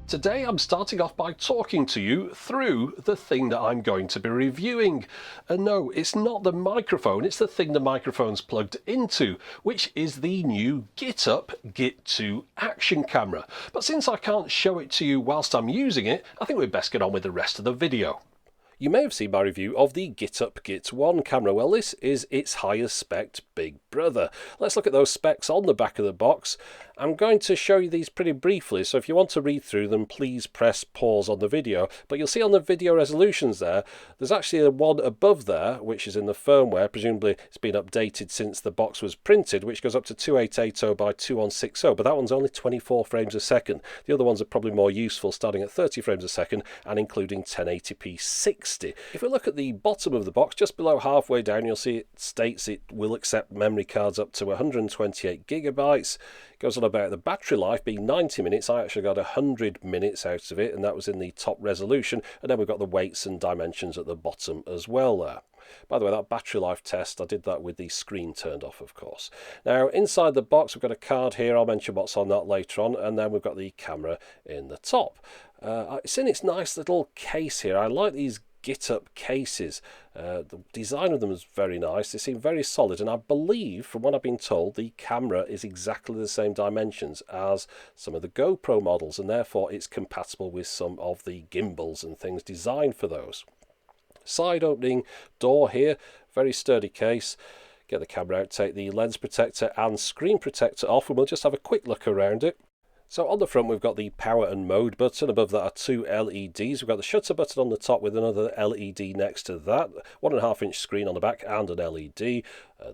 Today I'm starting off by talking to you through the thing that I'm going to be reviewing. And no, it's not the microphone, it's the thing the microphone's plugged into, which is the new Git2 action camera. But since I can't show it to you whilst I'm using it, I think we'd best get on with the rest of the video. You may have seen my review of the Git1 camera. Well, this is its highest spec big brother. Let's look at those specs on the back of the box. I'm going to show you these pretty briefly, so if you want to read through them, please press pause on the video. But you'll see on the video resolutions there's actually a one above there, which is in the firmware. Presumably it's been updated since the box was printed, which goes up to 2880 by 2160, but that one's only 24 frames a second. The other ones are probably more useful, starting at 30 frames a second and including 1080p 60. If we look at the bottom of the box, just below halfway down, you'll see it states it will accept memory cards up to 128 gigabytes. It goes on about the battery life being 90 minutes. I actually got 100 minutes out of it, and that was in the top resolution. And then we've got the weights and dimensions at the bottom as well there. By the way, that battery life test, I did that with the screen turned off, of course. Now, inside the box, we've got a card here. I'll mention what's on that later on. And then we've got the camera in the top. It's in its nice little case here. I like these GitUp cases. The design of them is very nice. They seem very solid, and I believe, from what I've been told, the camera is exactly the same dimensions as some of the GoPro models, and therefore it's compatible with some of the gimbals and things designed for those. Side opening door here, very sturdy case. Get the camera out, take the lens protector and screen protector off, and we'll just have a quick look around it. So on the front we've got the power and mode button. Above that are two LEDs. We've got the shutter button on the top with another LED next to that. 1.5-inch screen on the back and an LED.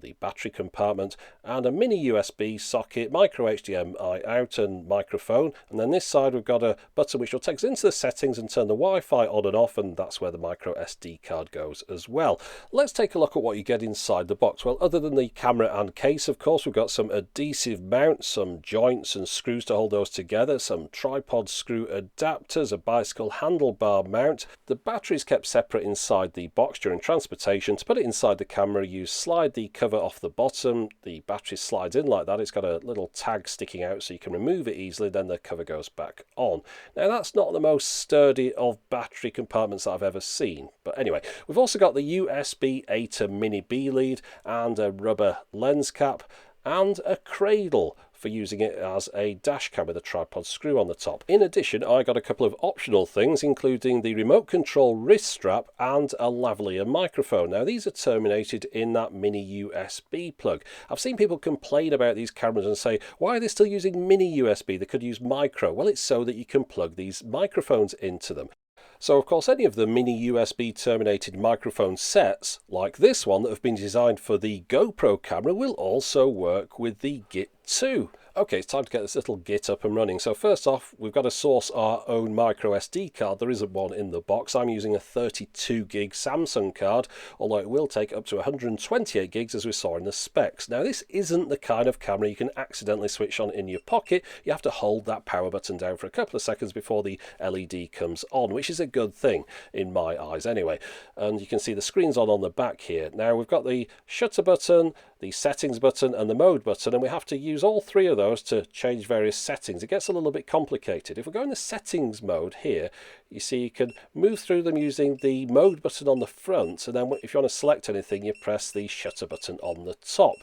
The battery compartment and a mini USB socket, micro HDMI out and microphone. And then this side we've got a button which will take us into the settings and turn the Wi-Fi on and off, and that's where the micro SD card goes as well. Let's take a look at what you get inside the box. Well, other than the camera and case, of course, we've got some adhesive mounts, some joints and screws to hold those together, some tripod screw adapters, a bicycle handlebar mount. The battery is kept separate inside the box during transportation. To put it inside the camera, you slide the cover off the bottom. The battery slides in like that. It's got a little tag sticking out so you can remove it easily, then the cover goes back on. Now, that's not the most sturdy of battery compartments that I've ever seen, but anyway, we've also got the USB A to mini B lead and a rubber lens cap and a cradle for using it as a dash cam with a tripod screw on the top. In addition, I got a couple of optional things, including the remote control wrist strap and a lavalier microphone. Now, these are terminated in that mini USB plug. I've seen people complain about these cameras and say, why are they still using mini USB? They could use micro. Well, it's so that you can plug these microphones into them. So, of course, any of the mini USB terminated microphone sets, like this one that have been designed for the GoPro camera, will also work with the Git2. Okay, it's time to get this little Git up and running. So first off, we've got to source our own micro SD card. There isn't one in the box. I'm using a 32 gig Samsung card, although it will take up to 128 gigs as we saw in the specs. Now, this isn't the kind of camera you can accidentally switch on in your pocket. You have to hold that power button down for a couple of seconds before the LED comes on, which is a good thing in my eyes anyway. And you can see the screen's on the back here. Now, we've got the shutter button, the settings button and the mode button, and we have to use all three of those to change various settings. It gets a little bit complicated. If we go in the settings mode here, you see you can move through them using the mode button on the front, and then if you want to select anything, you press the shutter button on the top.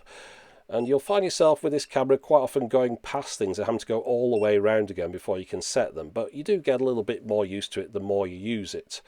And you'll find yourself with this camera quite often going past things and having to go all the way around again before you can set them, but you do get a little bit more used to it the more you use it.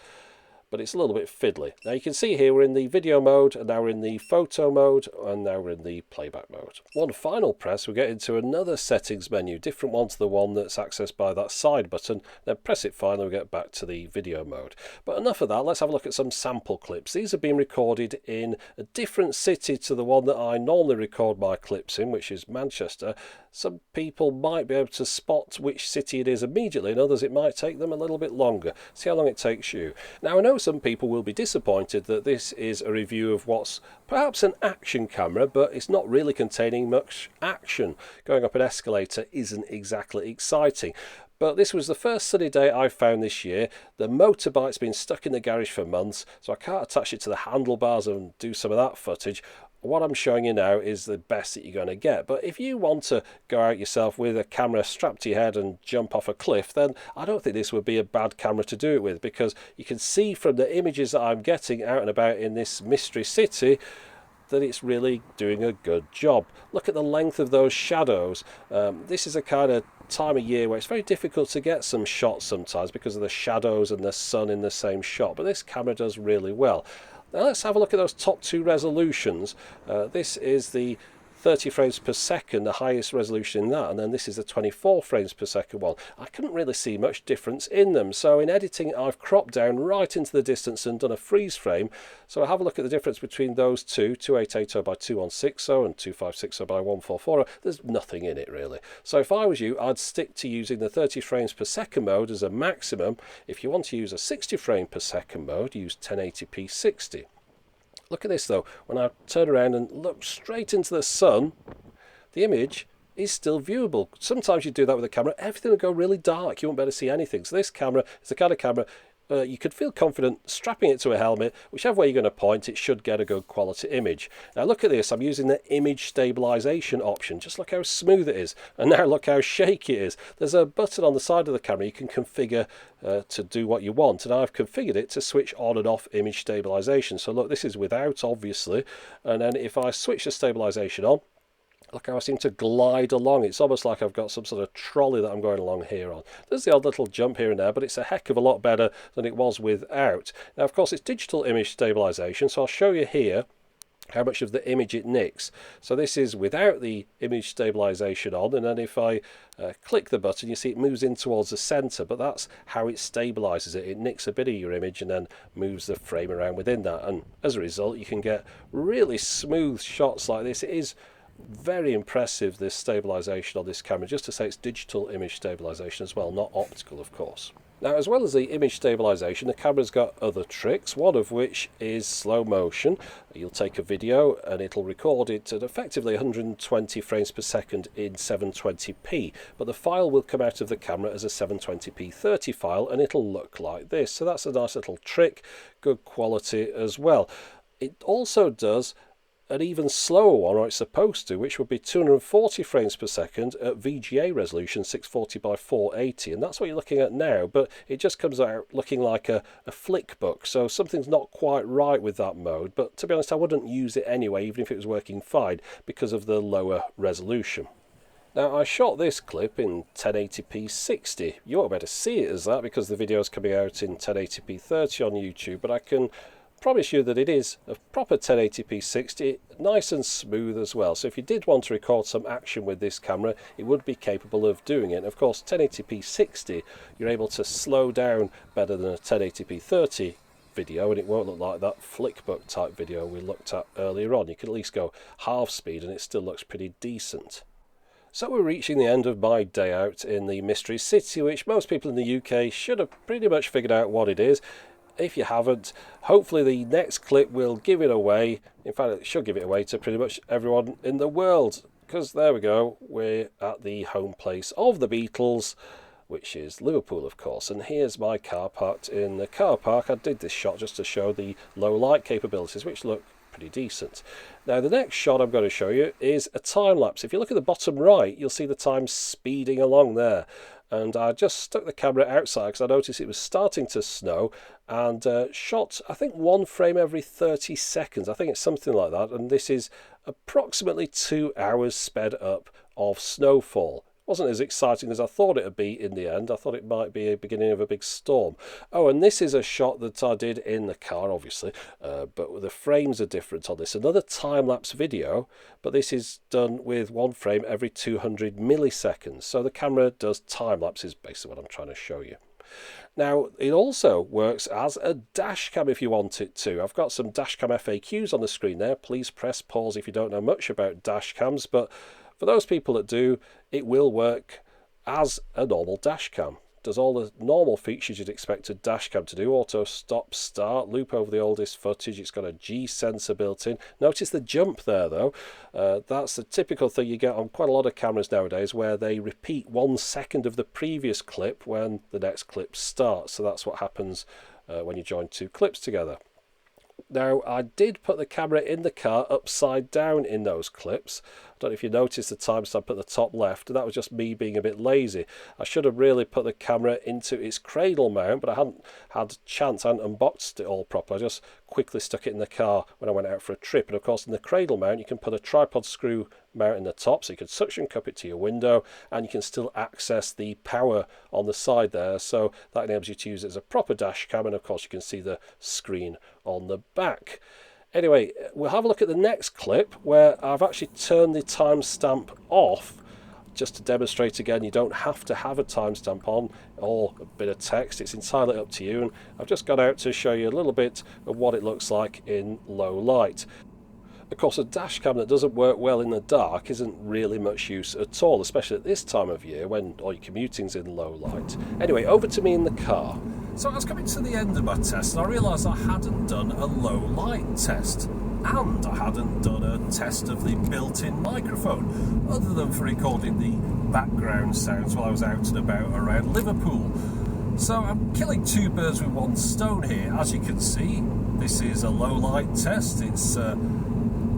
But it's a little bit fiddly. Now you can see here we're in the video mode, and now we're in the photo mode, and now we're in the playback mode. One final press, we get into another settings menu, different one to the one that's accessed by that side button. Then press it finally, we get back to the video mode. But enough of that, let's have a look at some sample clips. These have been recorded in a different city to the one that I normally record my clips in, which is Manchester. Some people might be able to spot which city it is immediately, and others it might take them a little bit longer. See how long it takes you. Now, I know some people will be disappointed that this is a review of what's perhaps an action camera, but it's not really containing much action. Going up an escalator isn't exactly exciting. But this was the first sunny day I've found this year. The motorbike's been stuck in the garage for months, so I can't attach it to the handlebars and do some of that footage. what I'm showing you now is the best that you're going to get. But if you want to go out yourself with a camera strapped to your head and jump off a cliff, then I don't think this would be a bad camera to do it with, because you can see from the images that I'm getting out and about in this mystery city that it's really doing a good job. Look at the length of those shadows. This is a kind of time of year where it's very difficult to get some shots sometimes because of the shadows and the sun in the same shot, but this camera does really well. Now let's have a look at those top two resolutions. This is the 30 frames per second, the highest resolution in that, and then this is the 24 frames per second one. I couldn't really see much difference in them, so in editing I've cropped down right into the distance and done a freeze frame. So have a look at the difference between those two, 2880 by 2160 and 2560 by 144. There's nothing in it really. So if I was you, I'd stick to using the 30 frames per second mode as a maximum. If you want to use a 60 frame per second mode, use 1080p 60. Look at this though, when I turn around and look straight into the sun, the image is still viewable. Sometimes you do that with a camera, everything will go really dark, you won't be able to see anything. So this camera is the kind of camera you could feel confident strapping it to a helmet. Whichever way you're going to point, it should get a good quality image. Now look at this, I'm using the image stabilization option. Just look how smooth it is, and now look how shaky it is. There's a button on the side of the camera you can configure to do what you want, and I've configured it to switch on and off image stabilization. So look, this is without obviously, and then if I switch the stabilization on, look how I seem to glide along. It's almost like I've got some sort of trolley that I'm going along here on. There's the odd little jump here and there, but it's a heck of a lot better than it was without. Now, of course, it's digital image stabilization, so I'll show you here how much of the image it nicks. So this is without the image stabilization on, and then if I click the button, you see it moves in towards the center, but that's how it stabilizes it. It nicks a bit of your image and then moves the frame around within that, and as a result you can get really smooth shots like this. It is very impressive, this stabilization on this camera, just to say it's digital image stabilization as well, not optical of course. Now, as well as the image stabilization, the camera's got other tricks, one of which is slow motion. You'll take a video and it'll record it at effectively 120 frames per second in 720p, but the file will come out of the camera as a 720p 30 file, and it'll look like this. So that's a nice little trick, good quality as well. It also does an even slower one, or it's supposed to, which would be 240 frames per second at VGA resolution 640 by 480, and that's what you're looking at now, but it just comes out looking like a flick book, so something's not quite right with that mode. But to be honest, I wouldn't use it anyway, even if it was working fine, because of the lower resolution. Now, I shot this clip in 1080p 60. You won't be able to see it as that because the video is coming out in 1080p 30 on YouTube, but I can promise you that it is a proper 1080p 60, nice and smooth as well. So if you did want to record some action with this camera, it would be capable of doing it. And of course, 1080p 60, you're able to slow down better than a 1080p 30 video, and it won't look like that flickbook type video we looked at earlier on. You can at least go half speed and it still looks pretty decent. So we're reaching the end of my day out in the Mystery City, which most people in the UK should have pretty much figured out what it is. If you haven't, hopefully the next clip will give it away. In fact, it should give it away to pretty much everyone in the world, because there we go, we're at the home place of the Beatles, which is Liverpool of course, and here's my car parked in the car park. I did this shot just to show the low light capabilities, which look pretty decent. Now the next shot I'm going to show you is a time lapse. If you look at the bottom right, you'll see the time speeding along there, and I just stuck the camera outside because I noticed it was starting to snow, and shot I think one frame every 30 seconds. I think it's something like that, and this is approximately 2 hours sped up of snowfall. Wasn't as exciting as I thought it would be in the end. I thought it might be a beginning of a big storm. Oh, and this is a shot that I did in the car, obviously, but the frames are different on this. Another time-lapse video, but this is done with one frame every 200 milliseconds. So the camera does time-lapse is basically what I'm trying to show you. Now, it also works as a dash cam if you want it to. I've got some dash cam FAQs on the screen there. Please press pause if you don't know much about dash cams, but for those people that do, it will work as a normal dash cam. Does all the normal features you'd expect a dash cam to do: auto stop start, loop over the oldest footage. It's got a G sensor built in. Notice the jump there though. That's the typical thing you get on quite a lot of cameras nowadays, where they repeat 1 second of the previous clip when the next clip starts. So that's what happens when you join two clips together. Now, I did put the camera in the car upside down in those clips. I don't know if you noticed the timestamp at the top left, and that was just me being a bit lazy. I should have really put the camera into its cradle mount, but I hadn't had a chance. I hadn't unboxed it all properly. I just quickly stuck it in the car when I went out for a trip. And of course, in the cradle mount, you can put a tripod screw mount in the top, so you can suction cup it to your window, and you can still access the power on the side there. So that enables you to use it as a proper dash cam, and of course, you can see the screen on the back. Anyway, we'll have a look at the next clip where I've actually turned the timestamp off, just to demonstrate again you don't have to have a timestamp on or a bit of text. It's entirely up to you, and I've just got out to show you a little bit of what it looks like in low light. Of course, a dash cam that doesn't work well in the dark isn't really much use at all, especially at this time of year when all your commuting's in low light. Anyway, over to me in the car. So I was coming to the end of my test and I realised I hadn't done a low light test, and I hadn't done a test of the built-in microphone, other than for recording the background sounds while I was out and about around Liverpool. So I'm killing two birds with one stone here. As you can see, this is a low light test. It's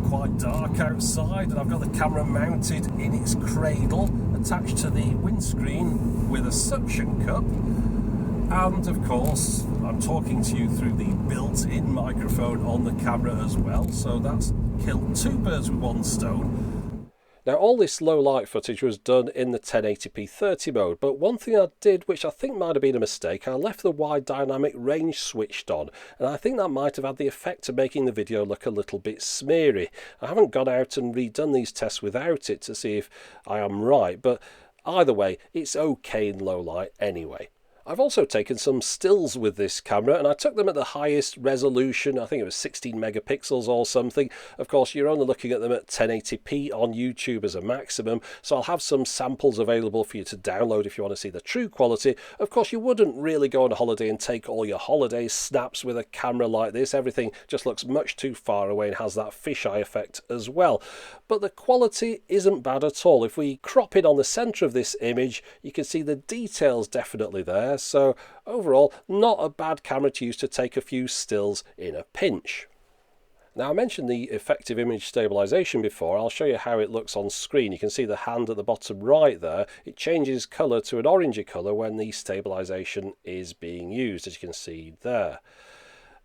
quite dark outside, and I've got the camera mounted in its cradle attached to the windscreen with a suction cup, and of course I'm talking to you through the built-in microphone on the camera as well, so that's killed two birds with one stone. Now, all this low light footage was done in the 1080p 30 mode, but one thing I did, which I think might have been a mistake, I left the wide dynamic range switched on, and I think that might have had the effect of making the video look a little bit smeary. I haven't gone out and redone these tests without it to see if I am right, but either way, it's okay in low light anyway. I've also taken some stills with this camera, and I took them at the highest resolution. I think it was 16 megapixels or something. Of course, you're only looking at them at 1080p on YouTube as a maximum, so I'll have some samples available for you to download if you want to see the true quality. Of course, you wouldn't really go on a holiday and take all your holiday snaps with a camera like this. Everything just looks much too far away and has that fisheye effect as well. But the quality isn't bad at all. If we crop in on the center of this image, you can see the details definitely there. So overall, not a bad camera to use to take a few stills in a pinch. Now, I mentioned the effective image stabilization before. I'll show you how it looks on screen. You can see the hand at the bottom right there. It changes color to an orangey color when the stabilization is being used, as you can see there.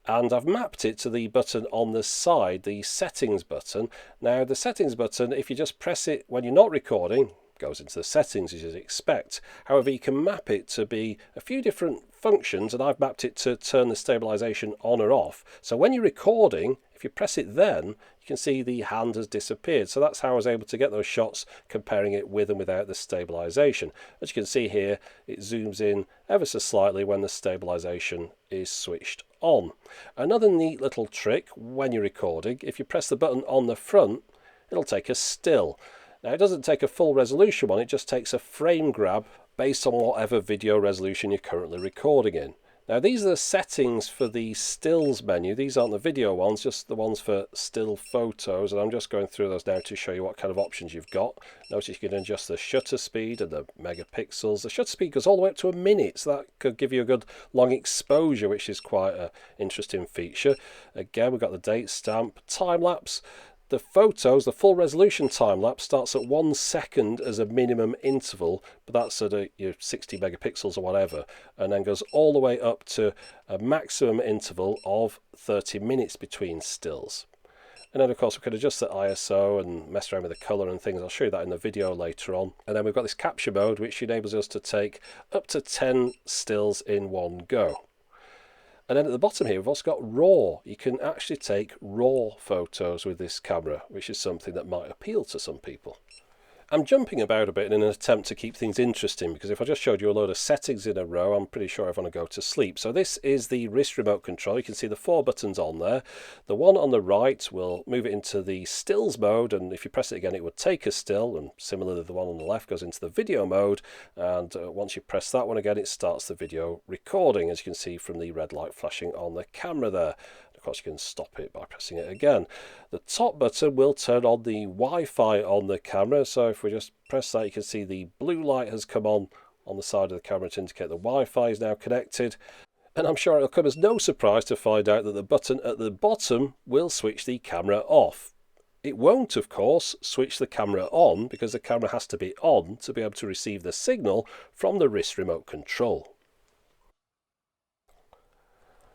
And I've mapped it to the button on the side, the settings button. Now, the settings button, if you just press it when you're not recording, goes into the settings as you'd expect. However, you can map it to be a few different functions, and I've mapped it to turn the stabilization on or off. So when you're recording, if you press it then, you can see the hand has disappeared. So that's how I was able to get those shots, comparing it with and without the stabilization. As you can see here, it zooms in ever so slightly when the stabilization is switched on. Another neat little trick when you're recording, if you press the button on the front, it'll take a still. Now, it doesn't take a full resolution one, it just takes a frame grab based on whatever video resolution you're currently recording in. Now, these are the settings for the stills menu. These aren't the video ones, just the ones for still photos, and I'm just going through those now to show you what kind of options you've got. Notice you can adjust the shutter speed and the megapixels. The shutter speed goes all the way up to a minute, so that could give you a good long exposure, which is quite an interesting feature. Again, we've got the date stamp, time lapse. The photos, the full resolution time lapse starts at 1 second as a minimum interval, but that's at 60 megapixels or whatever, and then goes all the way up to a maximum interval of 30 minutes between stills. And then of course we can adjust the ISO and mess around with the colour and things. I'll show you that in the video later on. And then we've got this capture mode, which enables us to take up to 10 stills in one go. And then at the bottom here, we've also got RAW. You can actually take RAW photos with this camera, which is something that might appeal to some people. I'm jumping about a bit in an attempt to keep things interesting, because if I just showed you a load of settings in a row, I'm pretty sure everyone will go to sleep. So this is the wrist remote control. You can see the 4 buttons on there. The one on the right will move it into the stills mode, and if you press it again, it would take a still, and similarly the one on the left goes into the video mode, and once you press that one again, it starts the video recording, as you can see from the red light flashing on the camera there. Of course, you can stop it by pressing it again. The top button will turn on the Wi-Fi on the camera. So if we just press that, you can see the blue light has come on the side of the camera to indicate the Wi-Fi is now connected. And I'm sure it'll come as no surprise to find out that the button at the bottom will switch the camera off. It won't, of course, switch the camera on because the camera has to be on to be able to receive the signal from the wrist remote control.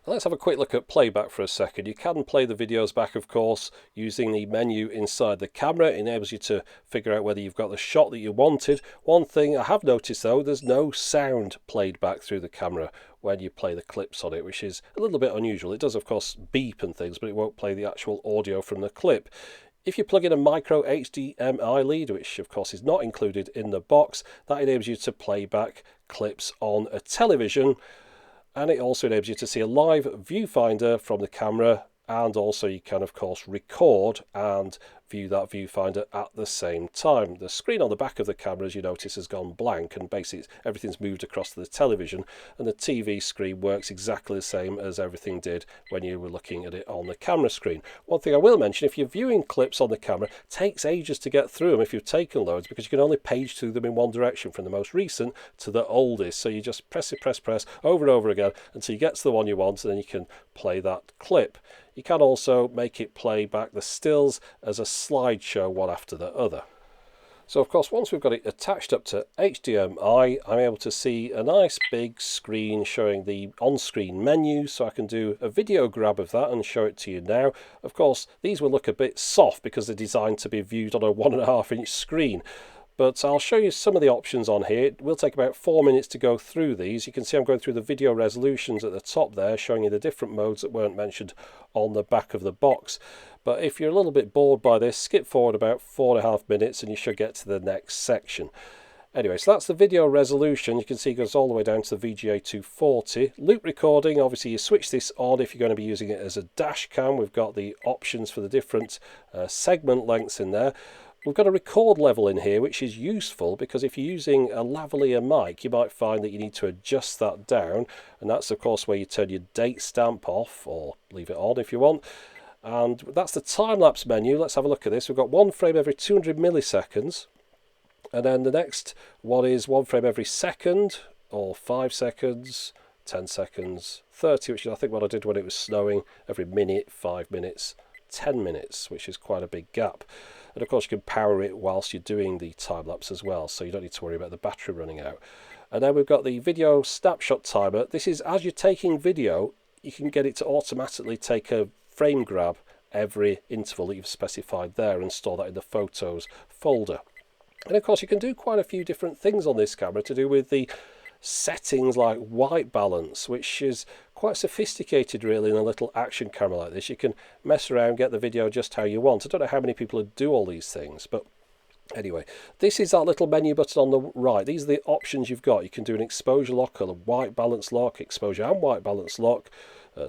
Let's have a quick look at playback for a second. You can play the videos back, of course, using the menu inside the camera. It enables you to figure out whether you've got the shot that you wanted. One thing I have noticed though, there's no sound played back through the camera when you play the clips on it, which is a little bit unusual. It does, of course, beep and things, but it won't play the actual audio from the clip. If you plug in a micro HDMI lead, which of course is not included in the box, that enables you to play back clips on a television. And it also enables you to see a live viewfinder from the camera, and also you can of course record and view that viewfinder at the same time. The screen on the back of the camera, as you notice, has gone blank, and basically everything's moved across to the television, and the TV screen works exactly the same as everything did when you were looking at it on the camera screen. One thing I will mention, if you're viewing clips on the camera, it takes ages to get through them if you've taken loads, because you can only page through them in one direction from the most recent to the oldest. So you just press over and over again until you get to the one you want, and then you can play that clip. You can also make it play back the stills as a slideshow, one after the other. So of course, once we've got it attached up to HDMI, I'm able to see a nice big screen showing the on-screen menu, so I can do a video grab of that and show it to you now. Of course, these will look a bit soft because they're designed to be viewed on a 1.5-inch screen. But I'll show you some of the options on here. It will take about 4 minutes to go through these. You can see I'm going through the video resolutions at the top there, showing you the different modes that weren't mentioned on the back of the box. But if you're a little bit bored by this, skip forward about 4.5 minutes and you should get to the next section. Anyway, so that's the video resolution. You can see it goes all the way down to the VGA 240. Loop recording, obviously you switch this on if you're going to be using it as a dash cam. We've got the options for the different segment lengths in there. We've got a record level in here, which is useful because if you're using a lavalier mic, you might find that you need to adjust that down. And that's, of course, where you turn your date stamp off, or leave it on if you want. And that's the time-lapse menu. Let's have a look at this. We've got 1 frame every 200 milliseconds. And then the next one is 1 frame every second, or 5 seconds, 10 seconds, 30, which is I think what I did when it was snowing, every minute, 5 minutes, 10 minutes, which is quite a big gap. And of course you can power it whilst you're doing the time lapse as well, so you don't need to worry about the battery running out. And then we've got the video snapshot timer. This is as you're taking video, you can get it to automatically take a frame grab every interval that you've specified there and store that in the photos folder. And of course you can do quite a few different things on this camera to do with the settings, like white balance, which is quite sophisticated really in a little action camera like this. You can mess around, get the video just how you want. I don't know how many people do all these things, but anyway, this is that little menu button on the right. These are the options you've got. You can do an exposure lock, or a white balance lock, exposure and white balance lock,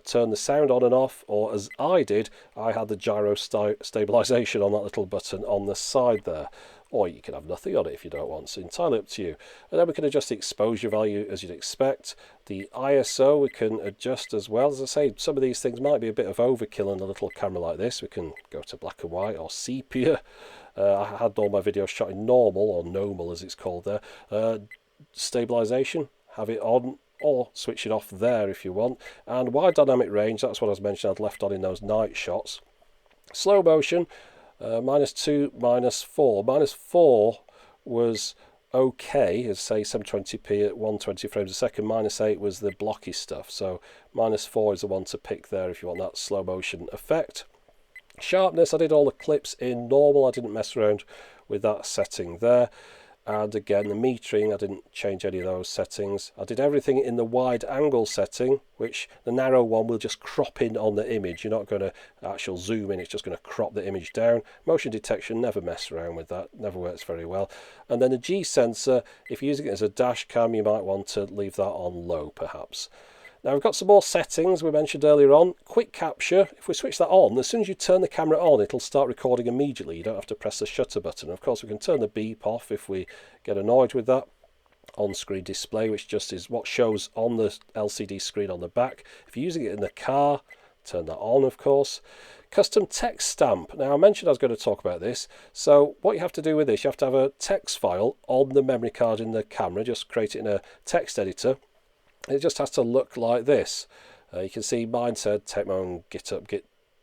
turn the sound on and off, or as I did, I had the gyro stabilization on that little button on the side there. Or you can have nothing on it if you don't want. It's entirely up to you. And then we can adjust the exposure value as you'd expect. The ISO we can adjust as well. As I say, some of these things might be a bit of overkill in a little camera like this. We can go to black and white or sepia. I had all my videos shot in normal, or normal as it's called there. Stabilization, have it on, or switch it off there if you want. And wide dynamic range, that's what I was mentioning I'd left on in those night shots. Slow motion. -2, -4. -4 was okay, as say 720p at 120 frames a second. -8 was the blocky stuff. So -4 is the one to pick there if you want that slow motion effect. Sharpness, I did all the clips in normal. I didn't mess around with that setting there. And again, the metering, I didn't change any of those settings. I did everything in the wide angle setting, which the narrow one will just crop in on the image. You're not going to actual zoom in, it's just going to crop the image down. Motion detection, never mess around with that, never works very well. And then the G sensor, if you're using it as a dash cam, you might want to leave that on low perhaps. Now we've got some more settings we mentioned earlier on. Quick capture, if we switch that on, as soon as you turn the camera on, it'll start recording immediately. You don't have to press the shutter button. Of course, we can turn the beep off if we get annoyed with that. On-screen display, which just is what shows on the LCD screen on the back. If you're using it in the car, turn that on, of course. Custom text stamp. Now I mentioned I was going to talk about this. So what you have to do with this, you have to have a text file on the memory card in the camera. Just create it in a text editor. It just has to look like this. You can see mine said Techmoan GitUp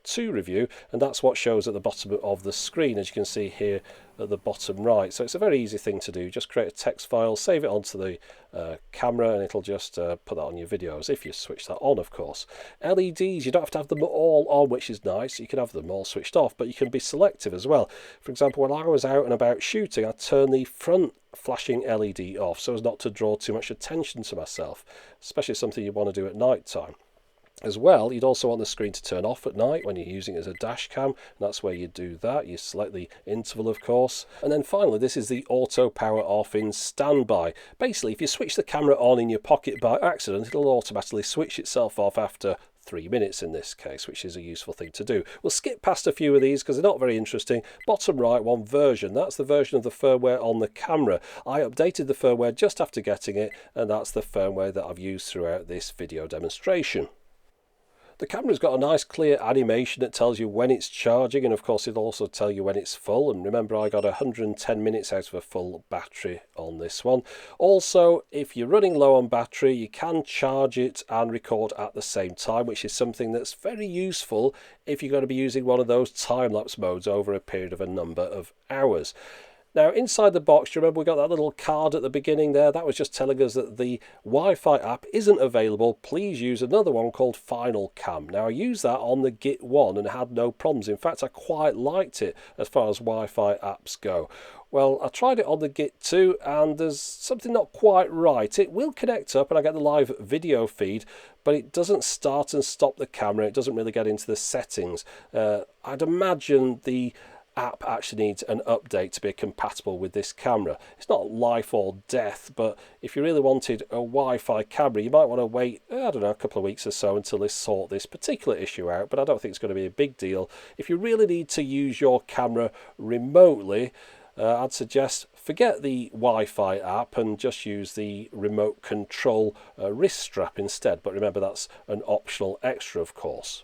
Git2 review, and that's what shows at the bottom of the screen, as you can see here at the bottom right. So it's a very easy thing to do. Just create a text file, save it onto the camera, and it'll just put that on your videos, if you switch that on, of course. LEDs, you don't have to have them all on, which is nice. You can have them all switched off, but you can be selective as well. For example, when I was out and about shooting, I turned the front flashing LED off so as not to draw too much attention to myself, especially something you want to do at night time. As well, you'd also want the screen to turn off at night when you're using it as a dash cam, and that's where you do that. You select the interval, of course. And then finally, this is the auto power off in standby. Basically, if you switch the camera on in your pocket by accident, it'll automatically switch itself off after 3 minutes in this case, which is a useful thing to do. We'll skip past a few of these because they're not very interesting. Bottom right one, version. That's the version of the firmware on the camera. I updated the firmware just after getting it, and that's the firmware that I've used throughout this video demonstration. The camera's got a nice clear animation that tells you when it's charging, and of course it'll also tell you when it's full. And remember, I got 110 minutes out of a full battery on this one. Also, if you're running low on battery, you can charge it and record at the same time, which is something that's very useful if you're going to be using one of those time-lapse modes over a period of a number of hours. Now, inside the box, do you remember we got that little card at the beginning there? That was just telling us that the Wi-Fi app isn't available. Please use another one called Final Cam. Now, I used that on the Git1 and had no problems. In fact, I quite liked it as far as Wi-Fi apps go. Well, I tried it on the Git2 and there's something not quite right. It will connect up and I get the live video feed, but it doesn't start and stop the camera. It doesn't really get into the settings. I'd imagine the app actually needs an update to be compatible with this camera. It's not life or death, but if you really wanted a Wi-Fi camera, you might want to wait, I don't know, a couple of weeks or so until they sort this particular issue out, but I don't think it's going to be a big deal. If you really need to use your camera remotely, I'd suggest forget the Wi-Fi app and just use the remote control wrist strap instead. But remember, that's an optional extra, of course.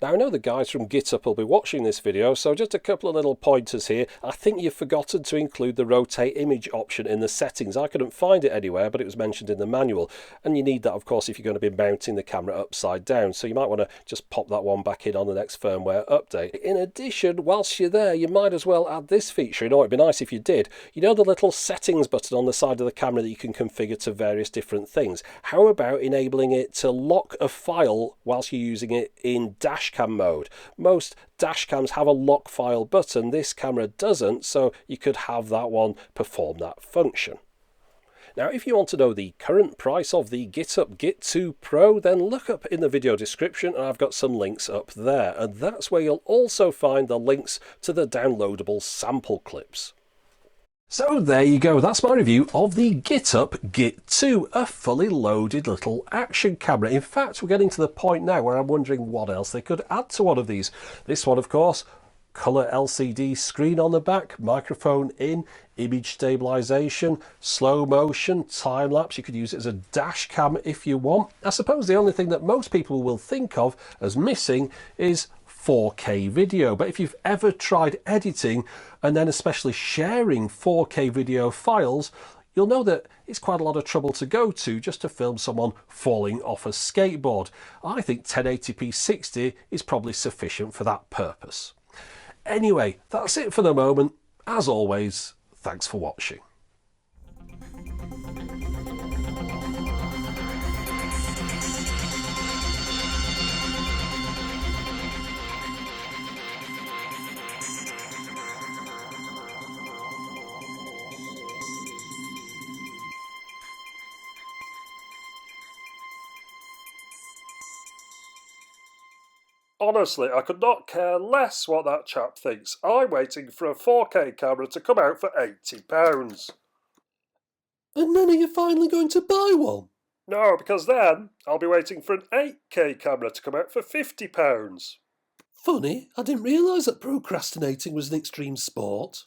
Now, I know the guys from GitUp will be watching this video, so just a couple of little pointers here. I think you've forgotten to include the rotate image option in the settings. I couldn't find it anywhere, but it was mentioned in the manual. And you need that, of course, if you're going to be mounting the camera upside down. So you might want to just pop that one back in on the next firmware update. In addition, whilst you're there, you might as well add this feature. You know, it'd be nice if you did. You know the little settings button on the side of the camera that you can configure to various different things? How about enabling it to lock a file whilst you're using it in dashcam mode? Most dashcams have a lock file button. This camera doesn't, so you could have that one perform that function. Now, if you want to know the current price of the GitUp Git2 Pro, then look up in the video description and I've got some links up there, and that's where you'll also find the links to the downloadable sample clips. So there you go, that's my review of the GitUp Git2, a fully loaded little action camera. In fact, we're getting to the point now where I'm wondering what else they could add to one of these. This one, of course, colour LCD screen on the back, microphone in, image stabilization, slow motion, time lapse. You could use it as a dash cam if you want. I suppose the only thing that most people will think of as missing is 4K video, but if you've ever tried editing and then especially sharing 4K video files, you'll know that it's quite a lot of trouble to go to just to film someone falling off a skateboard. I think 1080p 60 is probably sufficient for that purpose. Anyway, that's it for the moment. As always, thanks for watching. Honestly, I could not care less what that chap thinks. I'm waiting for a 4K camera to come out for £80. And then are you finally going to buy one? No, because then I'll be waiting for an 8K camera to come out for £50. Funny, I didn't realise that procrastinating was an extreme sport.